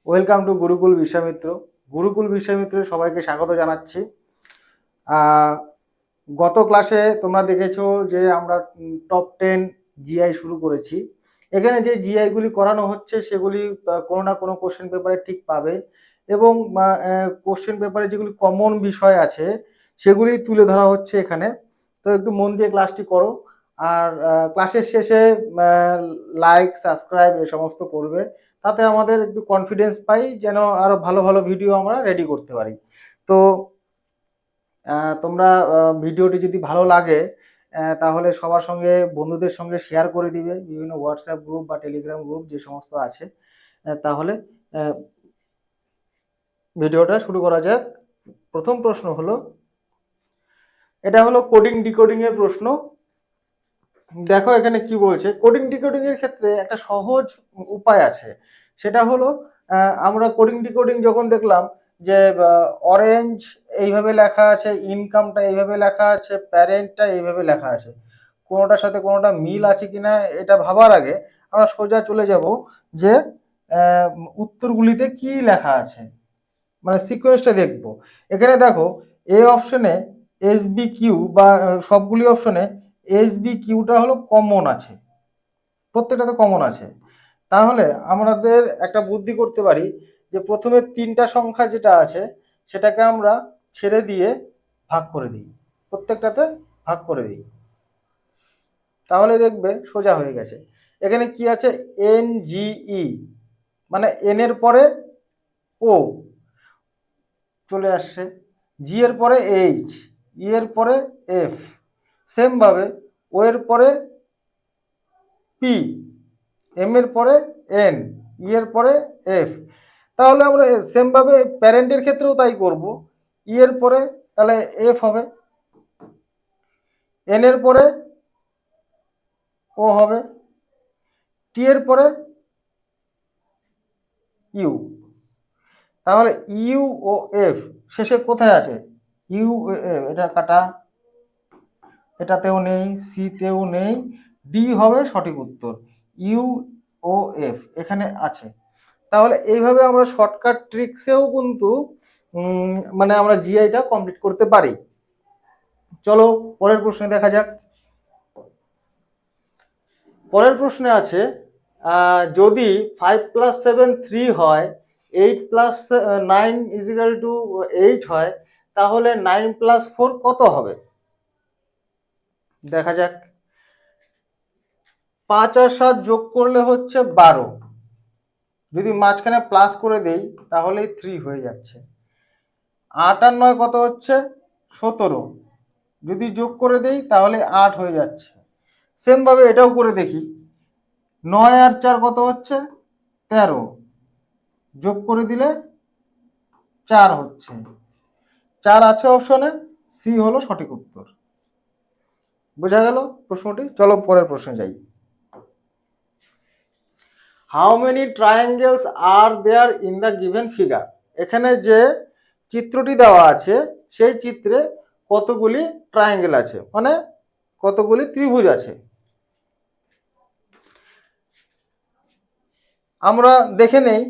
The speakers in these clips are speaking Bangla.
Welcome to Gurukul Vishwamitra. গুরুকুল বিশ্বামিত্রের সবাইকে স্বাগত জানাচ্ছি। গত ক্লাসে তোমরা দেখেছো যে আমরা টপ 10 জিআই শুরু করেছি। এখানে যে জিআইগুলি করানো হচ্ছে সেগুলি কোনো না কোনো কোশ্চেন পেপারে ঠিক পাবে, এবং কোশ্চেন পেপারে যেগুলি কমন বিষয় আছে সেগুলি তুলে ধরা হচ্ছে এখানে। তো একটু মন দিয়ে ক্লাসটি করো, আর ক্লাসের শেষে লাইক সাবস্ক্রাইব এ সমস্ত করবে, তাতে আমাদের একটু কনফিডেন্স পাই যেন আরো ভালো ভালো ভিডিও আমরা রেডি করতে পারি। তো তোমরা ভিডিওটি যদি ভালো লাগে তাহলে সবার সঙ্গে, বন্ধুদের সঙ্গে শেয়ার করে দিবে, বিভিন্ন হোয়াটসঅ্যাপ গ্রুপ বা টেলিগ্রাম গ্রুপ যে সমস্ত আছে। তাহলে ভিডিওটা শুরু করা যাক। প্রথম প্রশ্ন হলো, এটা হলো কোডিং ডিকোডিং এর প্রশ্ন। দেখো এখানে কি বলছে। কোডিং ডিকোডিং এর ক্ষেত্রে একটা সহজ উপায় আছে, সেটা হলো আমরা কোডিং ডিকোডিং যখন দেখলাম যে অরেঞ্জ এইভাবে লেখা আছে, ইনকামটা এইভাবে লেখা আছে, প্যারেন্টটা এইভাবে লেখা আছে, কোনোটার সাথে কোনোটা মিল আছে কিনা এটা ভাবার আগে আমরা সোজা চলে যাব যে উত্তরগুলিতে কি লেখা আছে, মানে সিকোয়েন্সটা দেখব। এখানে দেখো এ অপশনে এস বি কিউ বা সবগুলি অপশনে এস বি কিউটা হলো কমন আছে, প্রত্যেকটাতে কমন আছে। তাহলে আমাদের একটা বুদ্ধি করতে পারি যে প্রথমে তিনটা সংখ্যা যেটা আছে সেটাকে আমরা ছেড়ে দিয়ে ভাগ করে দিই, প্রত্যেকটাতে ভাগ করে দিই, তাহলে দেখবে সোজা হয়ে গেছে। এখানে কি আছে, এন জি ই, মানে এন এর পরে ও চলে আসছে, জি এর পরে এইচ, ই এর পরে এফ, সেম ভাবে ও এর পরে পি, এম এর পরে এন, ই এর পরে এফ। তাহলে আমরা সেম ভাবে প্যারেন্টের ক্ষেত্রেও তাই করব। ই এর পরে তাহলে এফ হবে, এন এর পরে ও হবে, টি এর পরে ইউ। তাহলে ইউ ও এফ শেষে কোথায় আছে, ইউ এফ, এটা কাটা, এটাতেও নেই, সিতেও নেই, ডি হবে সঠিক উত্তর, ইউ ও এফ এখানে আছে। তাহলে এইভাবে আমরা শর্টকাট ট্রিক্সেও কিন্তু মানে আমরা জিআইটা কমপ্লিট করতে পারি। চলো পরের প্রশ্নে দেখা যাক। পরের প্রশ্নে আছে, যদি 5+7 3 হয়, 8+9 = 8 হয়, তাহলে 9+4 কত হবে? দেখা যাক। 5 আর 7 যোগ করলে হচ্ছে 12, যদি মাঝখানে প্লাস করে দেই তাহলেই 3 হয়ে যাচ্ছে। 8 আর 9 কত হচ্ছে, 17, যদি যোগ করে দেই তাহলে 8 হয়ে যাচ্ছে। সেম ভাবে এটাও করে দেখি। 9 আর 4 কত হচ্ছে, 13, যোগ করে দিলে 4 হচ্ছে। 4 আছে অপশনে, সি হলো সঠিক উত্তর। বোঝা গেল প্রশ্নটি? চলো পরের প্রশ্নে যাই। How many triangles are there in the given figure? এখানে যে চিত্রটি দেওয়া আছে সেই চিত্রে কতগুলি ট্রায়াঙ্গেল আছে, মানে কতগুলি ত্রিভুজ আছে। আমরা দেখে নেই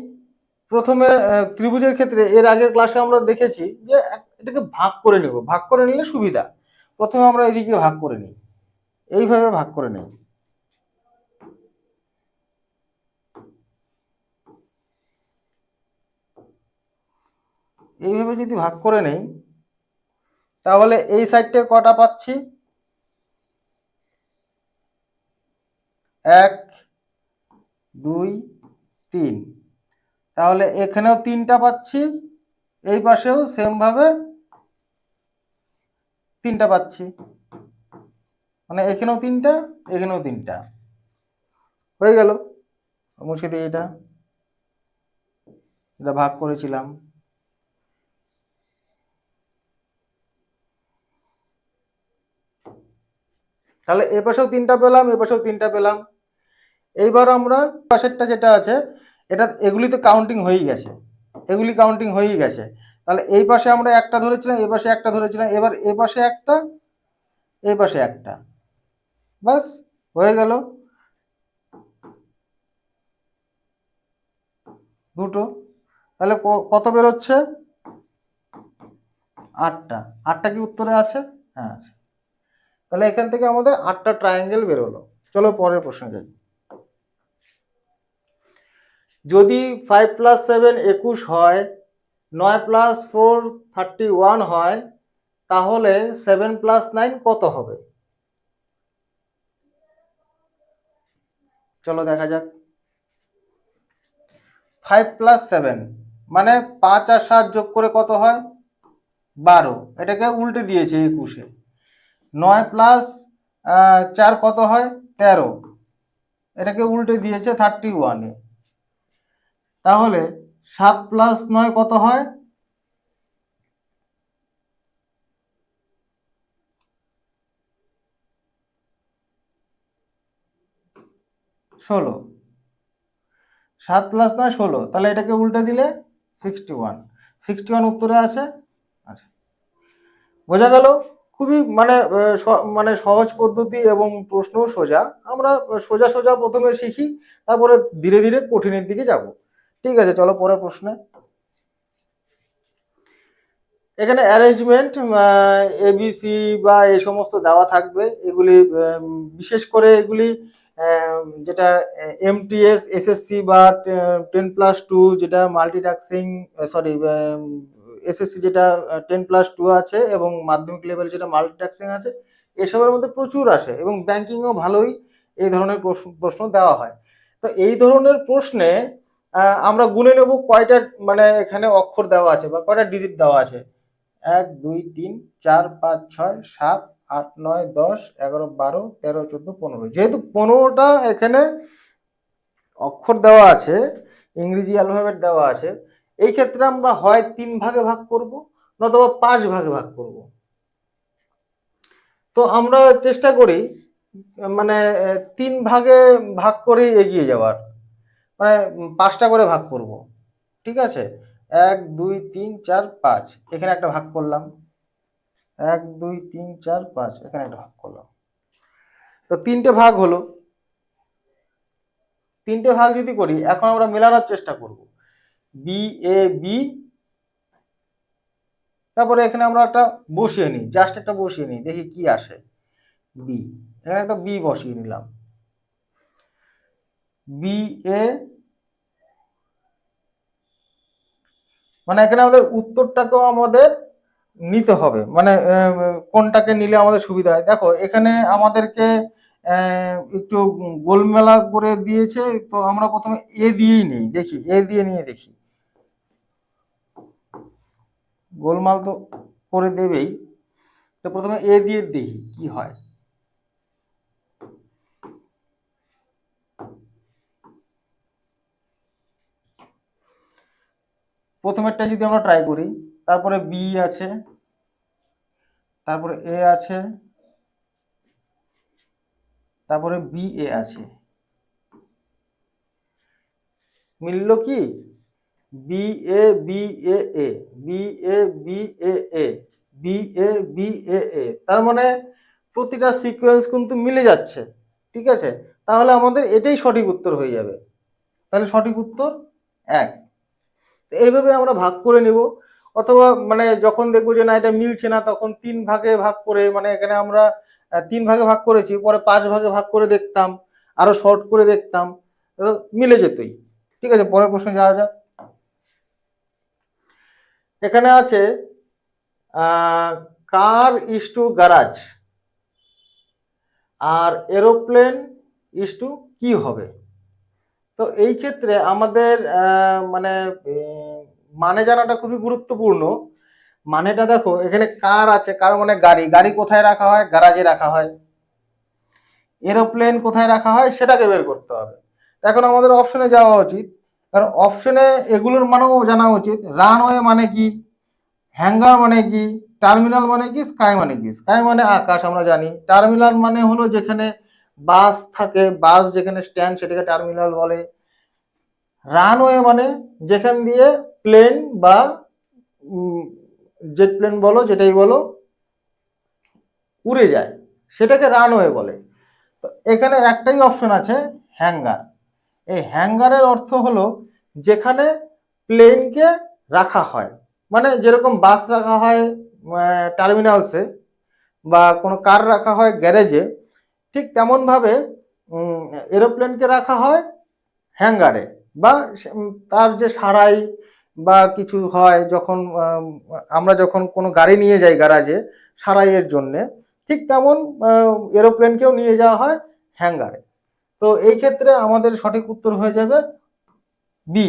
প্রথমে ত্রিভুজের ক্ষেত্রে। এর আগের ক্লাসে আমরা দেখেছি যে এটাকে ভাগ করে নেব, ভাগ করে নিলে সুবিধা। প্রথমে আমরা এদিকে ভাগ করে নিই, এইভাবে ভাগ করে নেই। এইভাবে যদি ভাগ করে নেই তাহলে এই সাইডটা কটা পাচ্ছি, 1 2 3, তাহলে এখানেও 3টা পাচ্ছি, এই পাশেও সেম ভাবে 3টা পাচ্ছি, মানে এখানেও 3টা, এখানেও 3টা হয়ে গেল। মুছে দিই, এটা এটা ভাগ করেছিলাম। তাহলে এ পাশেও 3টা পেলাম, এ পাশেও 3টা পেলাম। এইবার আমরা পাশেরটা যেটা আছে, এটা এগুলি তো কাউন্টিং হয়েই গেছে, এগুলি কাউন্টিং হয়েই গেছে। তাহলে এই পাশে আমরা একটা ধরেছিলাম, এই পাশে একটা ধরেছিলাম, এবার এ পাশে একটা, এই পাশে একটা, বাস হয়ে গেল দুটো। তাহলে কত বেরোচ্ছে? 8টা। 8টা কি উত্তরে আছে? হ্যাঁ আছে। তাহলে এখান থেকে আমাদের 8টা ট্রায়াঙ্গেল বেরোলো। চলো পরের প্রশ্নে যাই। যদি 5 + 7 21 হয়, 9 + 4 31 হয়, তাহলে 7 + 9 কত হবে? চলো দেখা যাক। 5 + 7 মানে 5 আর 7 যোগ করে কত হয়? 12। এটাকে উল্টে দিয়েছে 21-এ। 9 + 4 কত হয়? 13। এটাকে উল্টে দিয়েছে 31-এ। তাহলে 7 + 9 কত হয়? 16। 7 + 9 16। তাহলে এটাকে উল্টে দিলে 61। 61 উত্তরে আছে। আচ্ছা, বোঝা গেল? খুবই মানে সহজ পদ্ধতি এবং প্রশ্ন সোজা। আমরা সোজা সোজা প্রথমে শিখি, তারপরে ধীরে ধীরে কঠিনের দিকে যাব। ঠিক আছে, চলো পরের প্রশ্নে। এখানে অ্যারেঞ্জমেন্ট ABC বা এই সমস্ত দেওয়া থাকবে। এগুলি বিশেষ করে এগুলি যেটা MTS SSC বা 10+2 যেটা মাল্টিটাস্কিং, সরি SSC যেটা 10+2 আছে এবং মাধ্যমিক লেভেল যেটা মাল্টিটাস্কিং আছে, এসবের মধ্যে প্রচুর আসে এবং ব্যাংকিংও ভালোই এই ধরনের প্রশ্ন দেওয়া হয়। তো এই ধরনের প্রশ্নে আমরা গুনে নেব কয়টা মানে এখানে অক্ষর দেওয়া আছে বা কয়টা ডিজিট দেওয়া আছে। 1 2 3 4 5 6 7 8 9 10 11 12 13 14 15। যেহেতু 15টা এখানে অক্ষর দেওয়া আছে, ইংরেজি অ্যালফাবেট দেওয়া আছে, এই ক্ষেত্রে আমরা হয় 3 ভাগে ভাগ করব, নতুবা 5 ভাগে ভাগ করব। তো আমরা চেষ্টা করি মানে 3 ভাগে ভাগ করে এগিয়ে যাওয়ার, মানে 5টা করে ভাগ করব। ঠিক আছে, 1 2 3 4 5, এখানে একটা ভাগ করলাম। 1 2 3 4 5, এখানে একটা ভাগ করলাম। তো 3টে ভাগ হলো। 3টে ভাগ যদি করি, এখন আমরা মেলানোর চেষ্টা করব। BAB, তারপরে এখানে আমরা একটা বসিয়ে নিই, জাস্ট একটা বসিয়ে নিই, দেখি কি আসে। B, এখানে একটা B বসিয়ে নিলাম। BA, মানে এখানে আমাদের উত্তরটাকেও আমাদের নিতে হবে, মানে কোনটাকে নিলে আমাদের সুবিধা হয়। দেখো এখানে আমাদেরকে একটু গোলমেলা করে দিয়েছে, তো আমরা প্রথমে A দিয়েই নিই, দেখি A দিয়ে নিয়ে দেখি। গোলমাল তো করে দেবেই, তো প্রথমে A দিয়ে দেখি কি হয়। প্রথমেরটা যদি আমরা ট্রাই করি, তারপরে B আছে, তারপরে A আছে, তারপরে BA আছে, মিলল কি? BABAA, BABAA, BABAA, তার মানে প্রতিটা সিকোয়েন্স কিন্তু মিলে যাচ্ছে। ঠিক আছে, তাহলে আমাদের এটাই সঠিক উত্তর হয়ে যাবে। তাহলে সঠিক উত্তর 1। এইভাবে আমরা ভাগ করে নেব, অথবা মানে যখন দেখবো যে না এটা মিলছে না, তখন 3 ভাগে ভাগ করে, মানে এখানে আমরা 3 ভাগে ভাগ করেছি, পরে 5 ভাগে ভাগ করে দেখতাম, আরো শর্ট করে দেখতাম, মিলে যেতই। ঠিক আছে, পরের প্রশ্নে যাওয়া যাক। এখানে আছে কার ইজ টু গ্যারাজ আর এরোপ্লেন ইজ টু কি হবে? তো এই ক্ষেত্রে আমাদের মানে জানাটা খুবই গুরুত্বপূর্ণ। মানেটা দেখো, এখানে কার আছে, কার মানে গাড়ি, গাড়ি কোথায় রাখা হয়? গ্যারাজে রাখা হয়। এরোপ্লেন কোথায় রাখা হয় সেটাকে বের করতে হবে। এখন আমাদের অপশনে যাওয়া উচিত, কারণ অপশনে এগুলোর মানেও জানা উচিত। রানওয়ে মানে কি, হ্যাঙ্গার মানে কি, টার্মিনাল মানে কি, স্কাই মানে কি। স্কাই মানে আকাশ, আমরা জানি। টার্মিনাল মানে হলো যেখানে বাস থাকে, বাস যেখানে স্ট্যান্ড, সেটাকে টার্মিনাল বলে। রানওয়ে মানে যেখান দিয়ে প্লেন বা জেট প্লেন বলো, যেটাই বলো, উড়ে যায়, সেটাকে রানওয়ে বলে। তো এখানে একটাই অপশন আছে, হ্যাঙ্গার। এই হ্যাঙ্গারের অর্থ হলো যেখানে প্লেনকে রাখা হয়, মানে যেরকম বাস রাখা হয় টার্মিনালসে বা কোনো কার রাখা হয় গ্যারেজে, ঠিক তেমনভাবে এরোপ্লেনকে রাখা হয় হ্যাঙ্গারে বা তার যে সারাই বা কিছু হয় যখন আমরা যখন কোনো গাড়ি নিয়ে যাই গ্যারাজে সারাইয়ের জন্যে, ঠিক তেমন এরোপ্লেনকেও নিয়ে যাওয়া হয় হ্যাঙ্গারে। তো এই ক্ষেত্রে আমাদের সঠিক উত্তর হয়ে যাবে বি।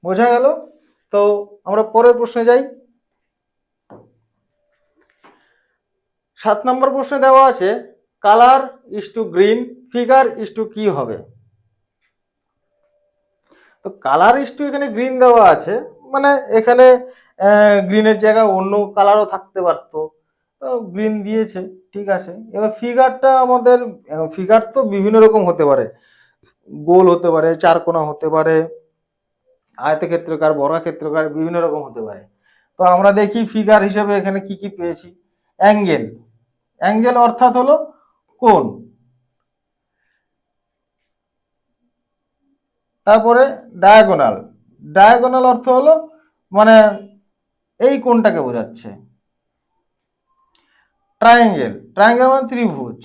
বোঝা গেল? তো আমরা পরের প্রশ্নে যাই। 7 নম্বর প্রশ্নে দেওয়া আছে colour is to green, figure is to কি হবে? তো কালার ইজ টু এখানে গ্রিন দেওয়া আছে, মানে এখানে গ্রিনের জায়গায় অন্য কালারও থাকতে পারতো, তো গ্রিন দিয়েছে, ঠিক আছে। এবার ফিগারটা আমাদের, ফিগার তো বিভিন্ন রকম হতে পারে, গোল হতে পারে, চারকোনা হতে পারে, আয়তক্ষেত্রাকার, বর্গাক্ষেত্রাকার, বিভিন্ন রকম হতে পারে। তো আমরা দেখি ফিগার হিসেবে এখানে কি কি পেয়েছি। অ্যাঙ্গেল, অ্যাঙ্গেল অর্থাৎ হলো কোণ। তারপরে ডায়াগোনাল, ডায়াগোনাল অর্থ হলো মানে এই কোণটাকে বোঝাচ্ছে। ট্রায়াঙ্গেল, ট্রায়াঙ্গেল মানে ত্রিভুজ।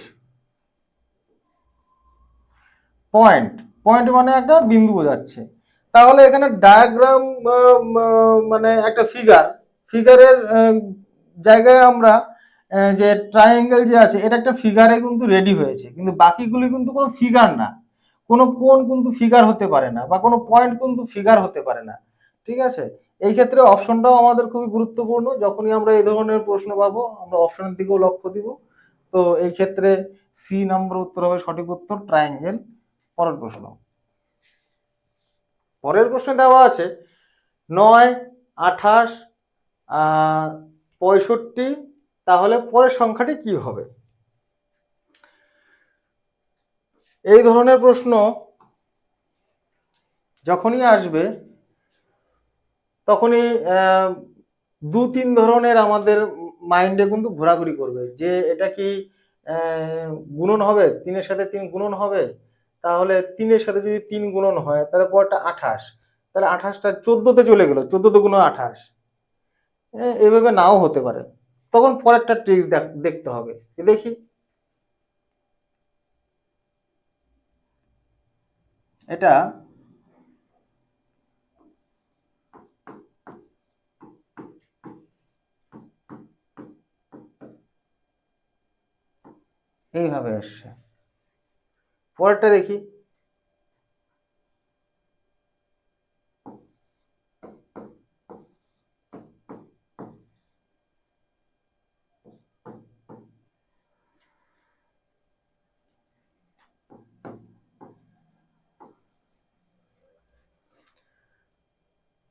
পয়েন্ট, পয়েন্ট মানে একটা বিন্দু বোঝাচ্ছে। তাহলে এখানে ডায়াগ্রাম মানে একটা ফিগার, ফিগারের জায়গায় আমরা যে ট্রায়াঙ্গেল যে আছে এটা একটা ফিগারে কিন্তু রেডি হয়েছে, কিন্তু বাকিগুলি কিন্তু কোনো ফিগার না। কোনো কোণ কিন্তু ফিগার হতে পারে না বা কোনো পয়েন্ট কিন্তু ফিগার হতে পারে না, ঠিক আছে। এই ক্ষেত্রে অপশনটাও আমাদের খুবই গুরুত্বপূর্ণ, যখনই আমরা এই ধরনের প্রশ্ন পাবো আমরা অপশনের দিকেও লক্ষ্য দিব। তো এই ক্ষেত্রে সি নম্বর উত্তর হবে সঠিক উত্তর, ট্রায়াঙ্গেল। পরের প্রশ্ন, পরের প্রশ্নে দেওয়া আছে 9, 28, 65, তাহলে পরের সংখ্যাটি কি হবে? এই ধরনের প্রশ্ন যখনই আসবে তখনই 2-3 ধরনের আমাদের মাইন্ডে কিন্তু ঘোরাঘুরি করবে, যে এটা কি গুণন হবে, 3-এর সাথে 3 গুণন হবে, তাহলে 3-এর সাথে যদি 3 গুণন হয় তাহলে পরটা 28, তাহলে 28টা 14তে চলে গেল, 14 গুণ 28, এভাবে নাও হতে পারে। তখন পরেরটা ট্রিক্স দেখতে হবে। দেখি এটা এইভাবে আসছে, পরেরটা দেখি।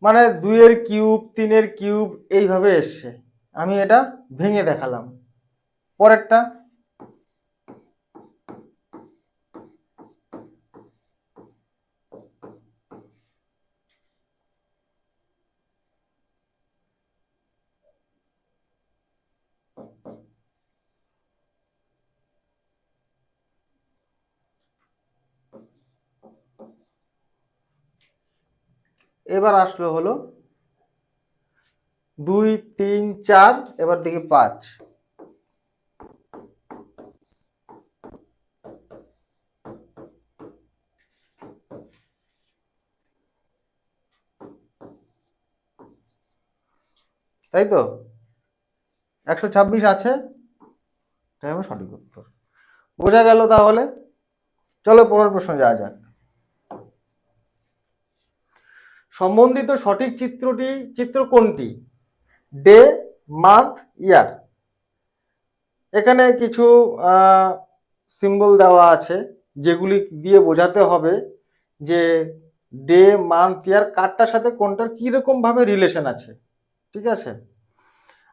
মানে 2-এর কিউব, 3-এর কিউব এইভাবে এসছে, আমি এটা ভেঙে দেখালাম। পরেরটা এবার আসলো হলো 2, 3, 4, এবার দেখি 5। তাই তো 126 আছে, এটাই হবে সঠিক উত্তর। বোঝা গেল? তাহলে চলো পরের প্রশ্ন যাওয়া যাক। সম্বন্ধিত সঠিক চিত্র কোনটি? ডে, মান্থ, ইয়ার। এখানে কিছু সিম্বল দেওয়া আছে যেগুলি দিয়ে বোঝাতে হবে যে ডে, মান্থ, ইয়ার কারটার সাথে কোনটার কিরকম ভাবে রিলেশন আছে, ঠিক আছে।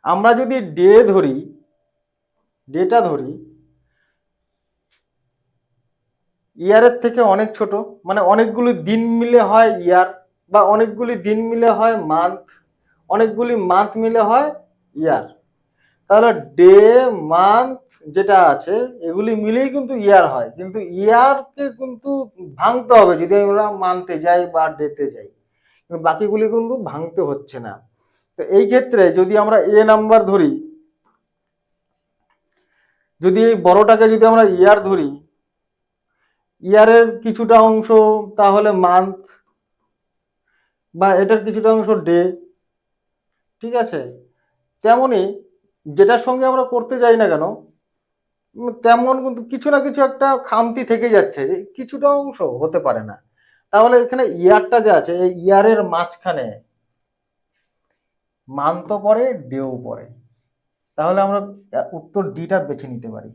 আমরা যদি ডেটা ধরি ইয়ারের থেকে অনেক ছোট, মানে অনেকগুলি দিন মিলে হয় ইয়ার, বা অনেকগুলি দিন মিলে হয় মান্থ, অনেকগুলি মান্থ মিলে হয় ইয়ার। তাহলে ডে, মান্থ, যেটা আছে এগুলি মিলেই কিন্তু ইয়ার হয়, কিন্তু ইয়ারকে কিন্তু ভাঙতে হবে যদি আমরা মানতে যাই বা ডেতে যাই, কিন্তু বাকিগুলি কিন্তু ভাঙতে হচ্ছে না। তো এই ক্ষেত্রে যদি আমরা নাম্বার ধরি, যদি এই বড়টাকে যদি আমরা ইয়ার ধরি, ইয়ারের কিছুটা অংশ তাহলে মান্থ, বা এটার কিছুটা অংশ ডে, ঠিক আছে। তেমনি যেটার সঙ্গে আমরা করতে যাই না কেন, তেমন কিন্তু কিছু না কিছু একটা খামতি থেকে যাচ্ছে, যে কিছুটা অংশ হতে পারে না। তাহলে এখানে ইয়ারটা যে আছে, এই ইয়ারের মাঝখানে মান্থ পড়ে, ডেও পড়ে, তাহলে আমরা উত্তর ডিটা বেছে নিতে পারি।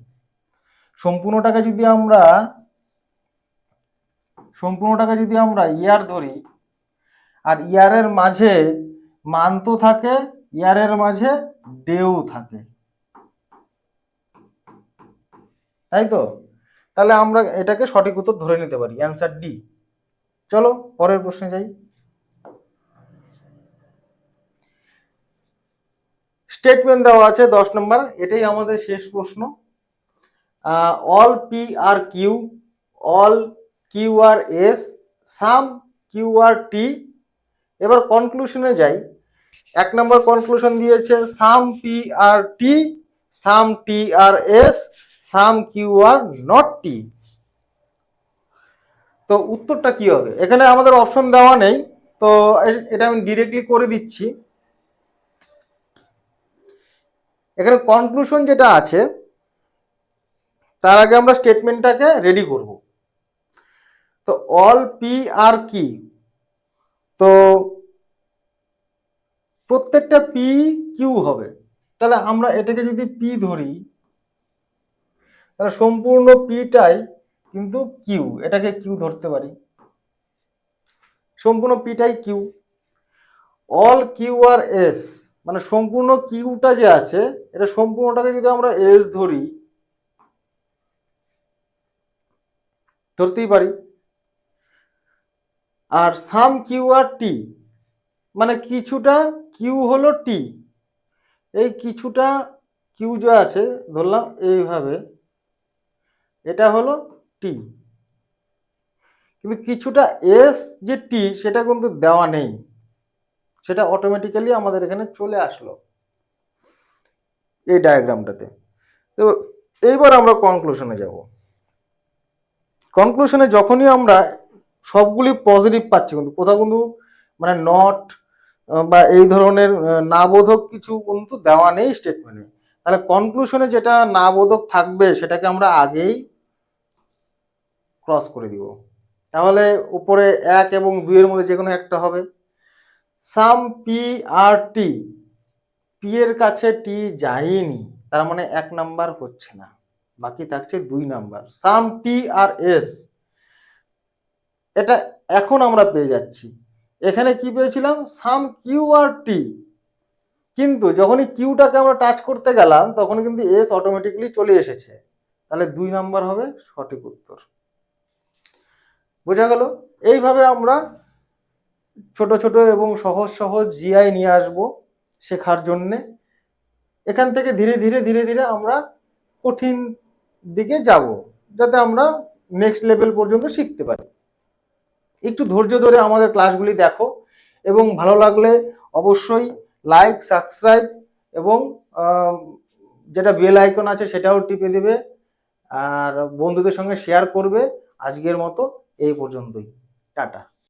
সম্পূর্ণটাকে যদি আমরা ইয়ার ধরি, আর ইয়ারের মাঝে মান্থও থাকে, ইয়ারের মাঝে ডেও থাকে, তাই তো। তাহলে আমরা এটাকে সঠিক উত্তর ধরে নিতে পারি, অ্যান্সার ডি। চলো পরের প্রশ্নে যাই। স্টেটমেন্ট দেওয়া আছে 10 নম্বর, এটাই আমাদের শেষ প্রশ্ন। All P are Q, all Q are S, some Q are T. এবার কনক্লুশনে যাই। 1 নম্বর কনক্লুশন দিয়েছে some P are T, some T are S, some Q are not T. তো উত্তরটা কি হবে? এখানে আমাদের অপশন দেওয়া নেই, তো এটা আমি ডিরেক্টলি করে দিচ্ছি। এখানে কনক্লুশন যেটা আছে, তার আগে আমরা স্টেটমেন্টটাকে রেডি করব। তো অল পি আর কি, তো প্রত্যেকটা পি কিউ হবে। তাহলে আমরা এটাকে যদি পি ধরি, তাহলে সম্পূর্ণ পিটাই কিন্তু কিউ, এটাকে কিউ ধরতে পারি, সম্পূর্ণ পিটাই Q. All Q are S, মানে সম্পূর্ণ কিউটা যে আছে, এটা সম্পূর্ণটাকে যদি আমরা এস ধরি, ধরতেই পারি। আর সাম কিউ আর টি, মানে কিছুটা কিউ হলো টি, এই কিছুটা কিউ যে আছে ধরলাম এইভাবে, এটা হলো টি, কিন্তু কিছুটা এস যে টি সেটা কিন্তু দেওয়া নেই, সেটা অটোমেটিক্যালি আমাদের এখানে চলে আসলো এই ডায়াগ্রামটাতে। তো এইবার আমরা কনক্লুশনে যাব। কনক্লুশনে যখনই আমরা সবগুলি পজিটিভ পাচ্ছি, কিন্তু কোথাও কিন্তু মানে নট বা এই ধরনের না বোধক কিছু কিন্তু দেওয়া নেই স্টেটমেন্টে, তাহলে কনক্লুশনে যেটা না বোধক থাকবে সেটাকে আমরা আগেই ক্রস করে দিব। তাহলে উপরে 1 এবং 2 এর মধ্যে যে কোনো একটা হবে। সাম পি আর টি, পি এর কাছে টি যায়নি, তার মানে 1 নাম্বার হচ্ছে না, বাকি থাকছে 2 number. Some T are S, এটা এখন আমরা পেয়ে যাচ্ছি। এখানে কি পেয়েছিলাম? সাম কিউ আর টি, কিন্তু যখনই কিউটাকে আমরা টাচ করতে গেলাম তখন কিন্তু এস অটোমেটিক্যালি চলে এসেছে, তাহলে 2 নাম্বার হবে সঠিক উত্তর। বোঝা গেল? এইভাবে আমরা ছোট ছোট এবং সহজ সহজ জিআই নিয়ে আসব শেখার জন্যে। এখান থেকে ধীরে ধীরে ধীরে ধীরে আমরা কঠিন দিকে যাব, যাতে আমরা নেক্সট লেভেল পর্যন্ত শিখতে পারি। একটু ধৈর্য ধরে আমাদের ক্লাসগুলি দেখো, এবং ভালো লাগলে অবশ্যই লাইক, সাবস্ক্রাইব এবং যেটা বেল আইকন আছে সেটাও টিপে দেবে, আর বন্ধুদের সঙ্গে শেয়ার করবে। আজকের মতো এই পর্যন্তই, টাটা।